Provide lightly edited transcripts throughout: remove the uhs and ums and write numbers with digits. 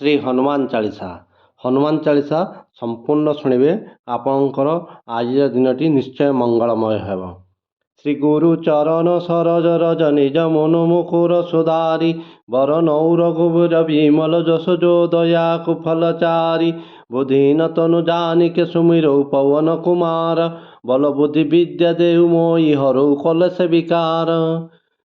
श्री हनुमान चालीसा। हनुमान चालीसा संपूर्ण शुणिबे आपणकर आज दिनटी निश्चय मंगलमय हेब। श्री गुरु चरण सरोज रज निज मन मुकुर सुधारी वरण रघुवीर विमल जस जो दया कुफलचारी बुधिन तनु जानिके सुमिरौ पवन कुमार बल बुद्धि विद्या देहु मोहि हरौ कलश विकार।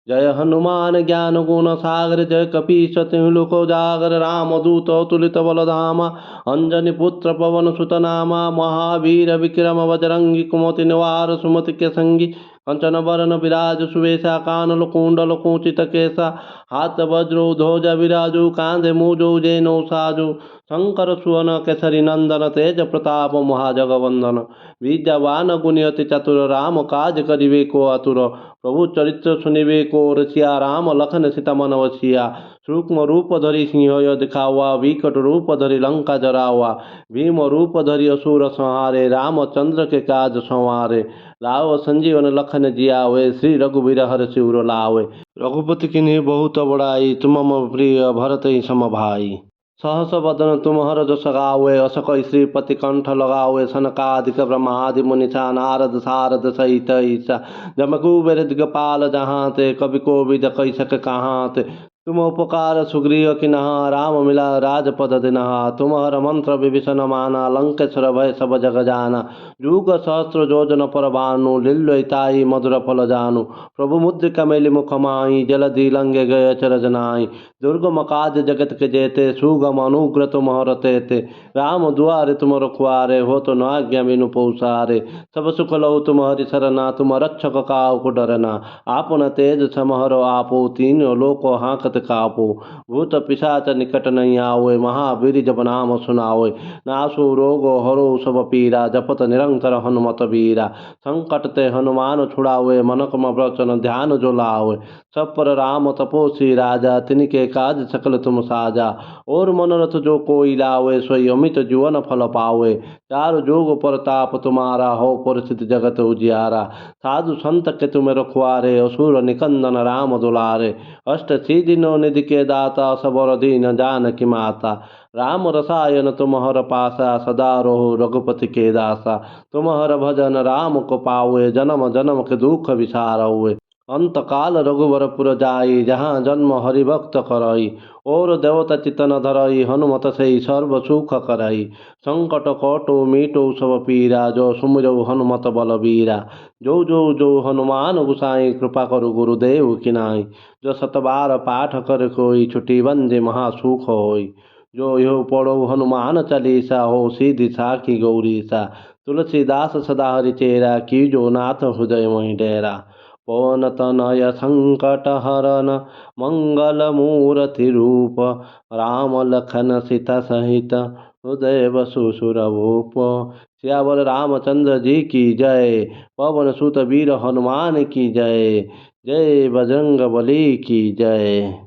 जय हनुमान ज्ञान गुण सागर जय कपीश तिहु लोक उजागर रामदूत तुलित बलधामा अंजनी पुत्र पवन सुत नामा महावीर विक्रम बजरंगी कुमति निवार सुमति के संगी कंचन वरण विराज सुवेशा कानन कुंडल कुंचित केसा हाथ वज्रो ध्वज विराजु कांधे मूजो जैनो साजु शंकर सुवन केसरी नंदन तेज प्रताप महाजगवंदन विद्यावान गुणी अति चतुर राम काज करिवे को आतुर प्रभु चरित्र सुनिवे को रसिया राम लखन सीता मन वसिया सूक्ष्म रूप धरि सिंह दिखावा विकट रूप धरि लंका जरावा भीम रूप धरि असुर संहारे रामचंद्र के काज संवारे लाव संजीवन लखन जियावे श्री रघुवीर हर शिवर लावे। रघुपति किन्हीं बहुत बड़ाई तुम मम प्रिय भरत ही सम भाई। सहस बदन तुम्हर जस गावे अस कई श्रीपति कंठ लगावे सनकादिक ब्रह्मादि मुनिषा नारद सारद सहित ईसा जमकुबेर दिगपाल जहाँ ते कवि को विद कई सक कहाँ ते तुम उपकार सुग्रीव की नहा राम मिला राजपद दिनहा तुम्हार मंत्र विभीषण माना लंकेश्वर भय सब जग जाना युग सहस्र योजन पर भानु लील्वताई मधुर फल जानु प्रभु मुद्रिका मेलि मुख माई जलधि लंगे गय चरज नाई दुर्गम काज जगत के जेते सुगम अनुग्रह तुम्हार तेते राम दुआरे तुम रखवारे हो तो न आज्ञा बिनु पौसारे सब सुख लहु तुम्हारी सरना तुम रक्षक काहू को डरना आपन तेज समहरो आपो तीन लोको हाँकत कापो भूत पिशाच निकट नहीं आओए महावीर जब नाम सुनाओए नासु रोगो हरो सब पीरा जपत निरंतर हनुमत बीरा संकट ते हनुमान छुड़ावे मनकम वचन ध्यान जो लावे सब पर राम तपोसी राजा तिनके काज सकल तुम साजा और मनोरथ जो कोई लावे सोई अमित जीवन फल पावे चार जोग परताप तुम्हारा हो परिस्थित जगत उजियारा साधु संत के तुम रखवारे असुर निकंदन राम दुलारे अष्ट सिद्धि निधि के दाता सबर दीन जानकी माता राम रसायन तुम्हर पासा सदा रहो रघुपति के दासा तुम्हर भजन राम को पावे जन्म जन्म के दुख विसार हुए अंत काल रघुवरपुर जाई जहाँ जन्म हरिभक्त करई और देवता चितन धरई हनुमत से सर्व सुख करई संकट कटो मीटो सब पीरा जो सुमिरौ हनुमत बलबीरा जो जो जो हनुमान गुसाई कृपा करु गुरुदेव की नाई जो सतबार पाठ कर कोई छुट्टी बंदे महासुख होई जो यो पढ़ो हनुमान चालीसा हो सीधी साखी गौरीसा तुलसीदास सदा हरि चेरा की जो नाथ हृदय मही डेरा पवन तनय संकट हरन मंगल मूर्ति रूप राम लखन सीता सहित हृदय बसु सुरभूप। सियावर रामचंद्र जी की जय पवन सुत वीर हनुमान की जय जय बजरंग बली की जय।